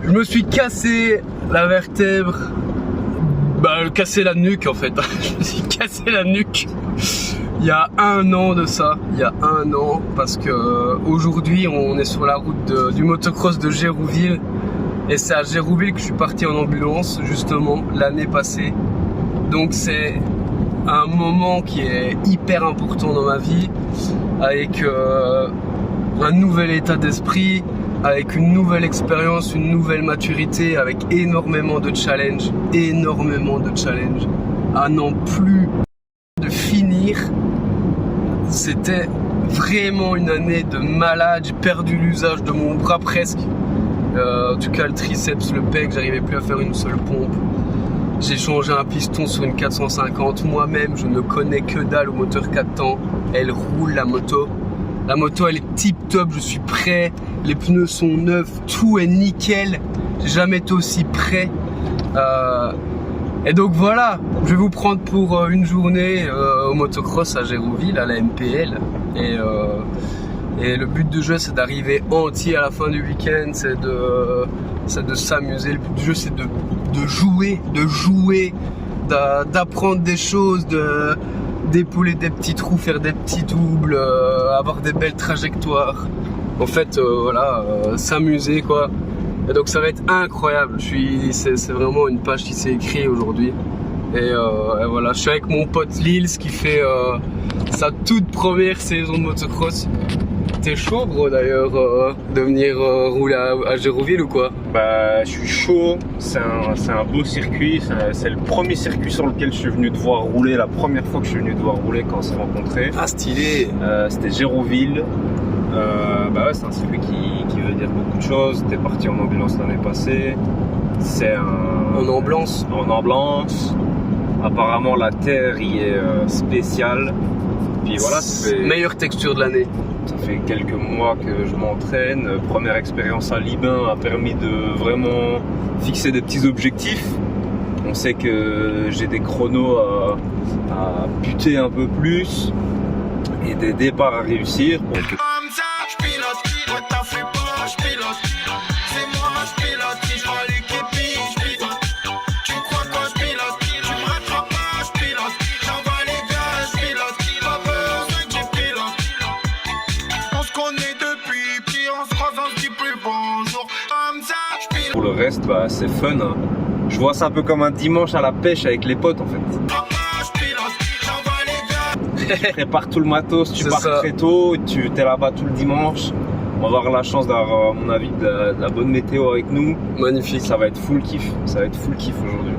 Je me suis cassé la vertèbre, cassé la nuque en fait. Je me suis cassé la nuque il y a 1 an de ça, il y a 1 an, parce que aujourd'hui on est sur la route du motocross de Gérouville, et c'est à Gérouville que je suis parti en ambulance justement l'année passée. Donc c'est un moment qui est hyper important dans ma vie, avec un nouvel état d'esprit, avec une nouvelle expérience, une nouvelle maturité, avec énormément de challenges, à n'en plus de finir. C'était vraiment une année de malade, j'ai perdu l'usage de mon bras presque, en tout cas le triceps, le pec, j'arrivais plus à faire une seule pompe. J'ai changé un piston sur une 450 moi-même, je ne connais que dalle au moteur 4 temps, elle roule la moto. La moto elle est tip top, je suis prêt, les pneus sont neufs, tout est nickel, j'ai jamais été aussi prêt. Et donc voilà, je vais vous prendre pour une journée au motocross à Gérouville, à la MPL. Et le but du jeu c'est d'arriver entier à la fin du week-end, c'est de s'amuser. Le but du jeu c'est de jouer, d'apprendre des choses, d'épauler des petits trous, faire des petits doubles, avoir des belles trajectoires. En fait, voilà, s'amuser quoi. Et donc ça va être incroyable. C'est vraiment une page qui s'est écrite aujourd'hui. Et voilà, je suis avec mon pote Lils qui fait sa toute première saison de motocross. T'es chaud gros d'ailleurs de venir rouler à Gérouville ou quoi? Bah je suis chaud, c'est un beau circuit, c'est le premier circuit sur lequel je suis venu te voir rouler, la première fois que je suis venu te voir rouler quand on s'est rencontrés. Ah stylé. C'était Gérouville, bah ouais c'est un circuit qui veut dire beaucoup de choses, t'es parti en ambulance l'année passée, c'est En ambulance. Apparemment la terre y est spéciale, puis voilà, meilleure texture de l'année. Ça fait quelques mois que je m'entraîne. Première expérience à Libin a permis de vraiment fixer des petits objectifs. On sait que j'ai des chronos à buter un peu plus et des départs à réussir. Pour le reste, bah, c'est fun. Hein. Je vois ça un peu comme un dimanche à la pêche avec les potes en fait. Tu prépares tout le matos, tu pars très tôt, tu es là-bas tout le dimanche. On va avoir la chance d'avoir, à mon avis, de la bonne météo avec nous. Magnifique. Ça va être full kiff. Ça va être full kiff aujourd'hui.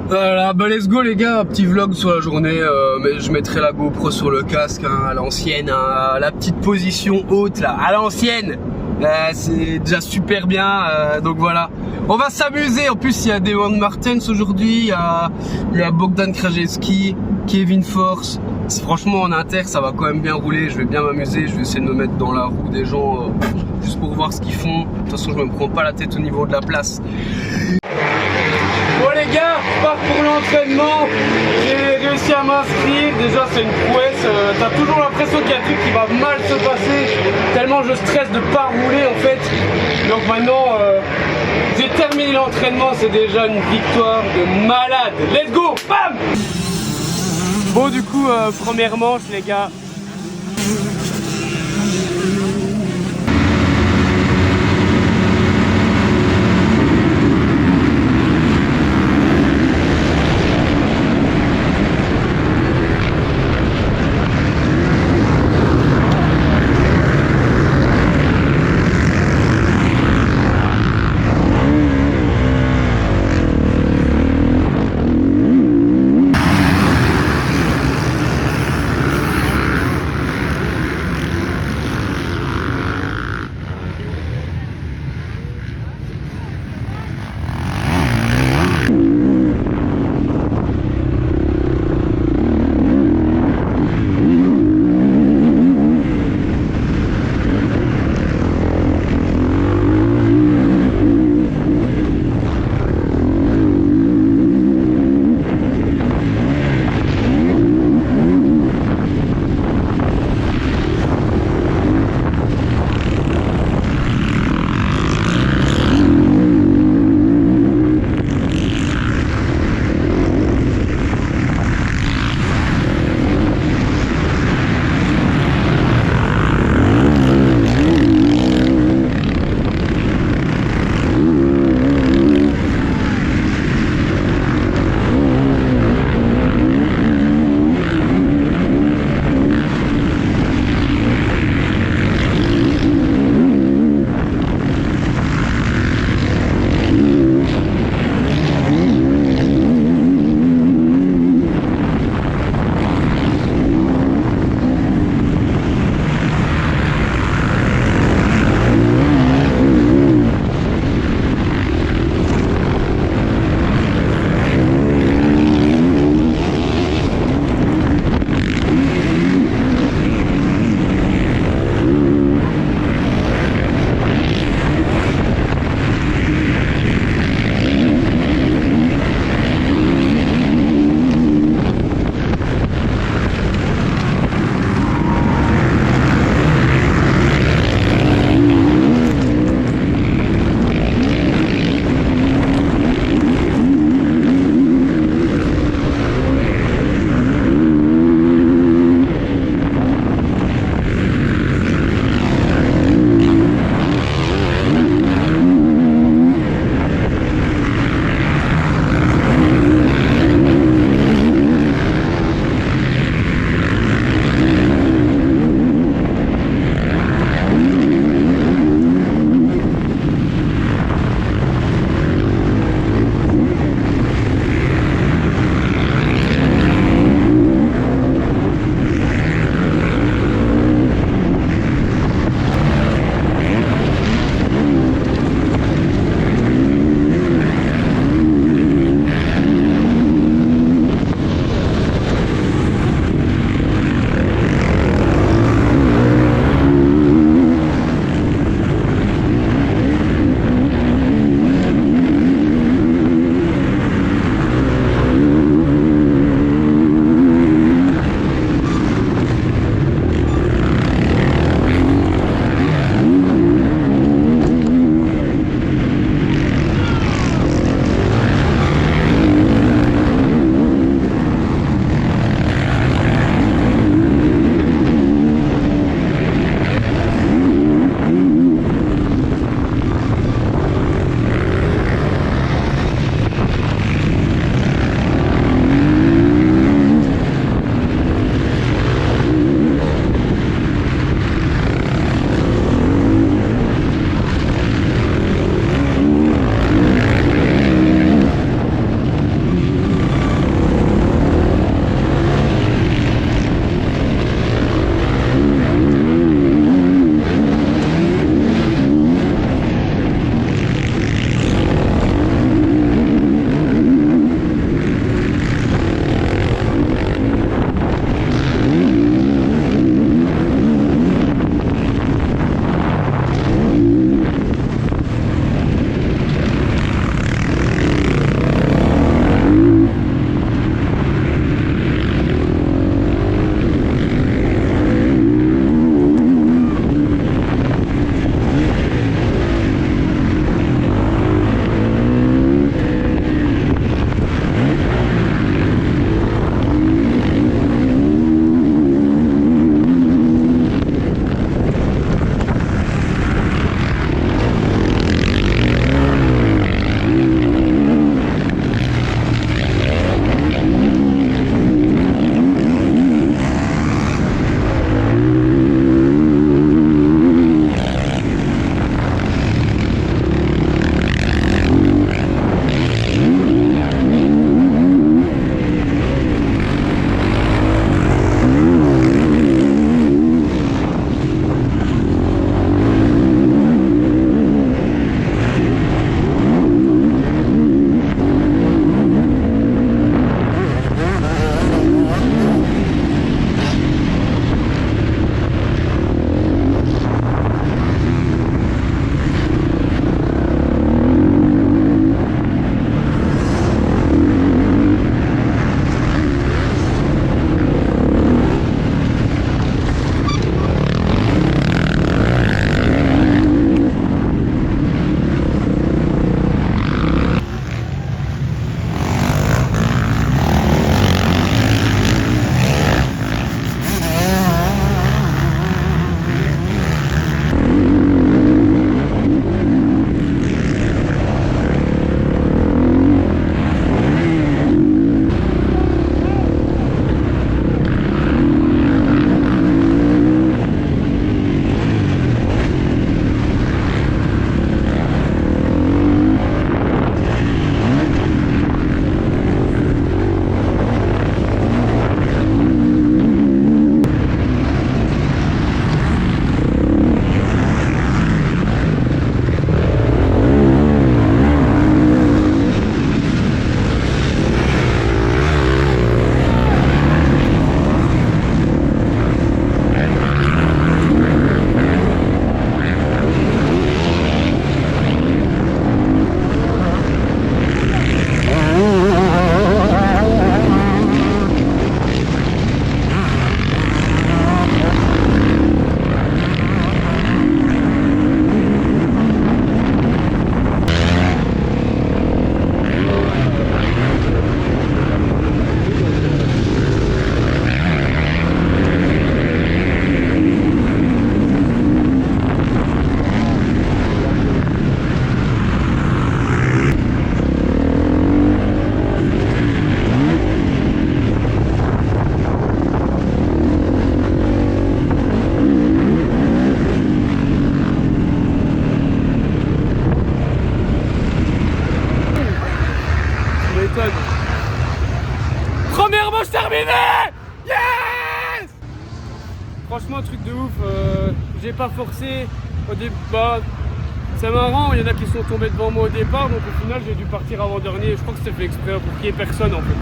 Voilà, bah let's go les gars, un petit vlog sur la journée, mais je mettrai la GoPro sur le casque, hein, à l'ancienne, hein, la petite position haute là, à l'ancienne. C'est déjà super bien, donc voilà. On va s'amuser, en plus il y a des Van Martens aujourd'hui, il y a Bogdan Krajewski, Kevin Force. Franchement en inter ça va quand même bien rouler, je vais bien m'amuser, je vais essayer de me mettre dans la roue des gens juste pour voir ce qu'ils font. De toute façon je me prends pas la tête au niveau de la place. Bon les gars, je pars pour l'entraînement, j'ai réussi à m'inscrire, déjà c'est une prouesse, t'as toujours l'impression qu'il y a un truc qui va mal se passer, tellement je stresse de pas rouler en fait. Donc maintenant, j'ai terminé l'entraînement, c'est déjà une victoire de malade. Let's go, bam! Bon du coup, première manche les gars. m'étonnes. Première manche terminée. Yes. Franchement, truc de ouf. J'ai pas forcé au début. C'est marrant, il y en a qui sont tombés devant moi au départ, donc au final j'ai dû partir avant-dernier. Je crois que c'était fait exprès pour qu'il n'y ait personne en fait.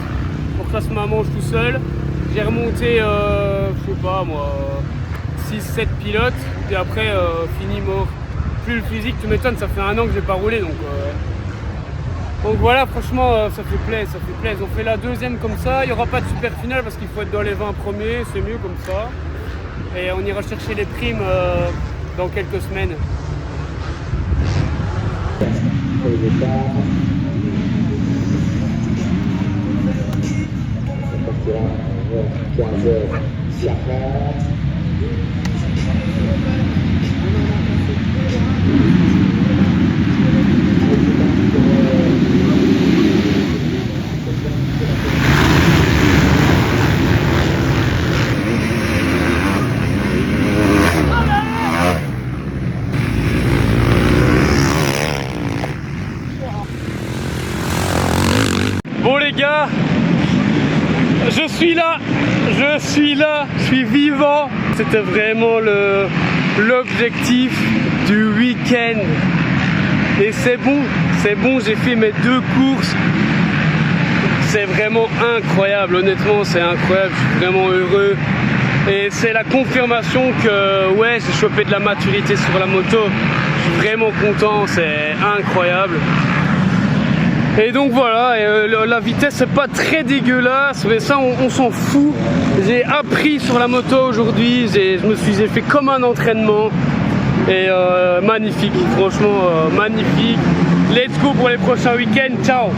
Pour que je fasse ma manche tout seul. J'ai remonté, je sais pas moi, 6-7 pilotes, et après fini mort. Plus le physique, tu m'étonnes, ça fait 1 an que j'ai pas roulé, donc voilà, franchement ça fait plaisir, On fait la deuxième comme ça, il n'y aura pas de super finale parce qu'il faut être dans les 20 premiers, c'est mieux comme ça. Et on ira chercher les primes dans quelques semaines. Pour le départ, ça partira vers 15h40. Bon les gars, je suis là, je suis vivant. C'était vraiment l'objectif du week-end. Et c'est bon, j'ai fait mes 2 courses. C'est vraiment incroyable, honnêtement c'est incroyable, je suis vraiment heureux. Et c'est la confirmation que ouais, j'ai chopé de la maturité sur la moto. Je suis vraiment content, c'est incroyable. Et donc voilà, la vitesse c'est pas très dégueulasse, mais ça on s'en fout. J'ai appris sur la moto aujourd'hui, j'ai fait comme un entraînement. Et magnifique, franchement magnifique. Let's go pour les prochains week-ends, ciao.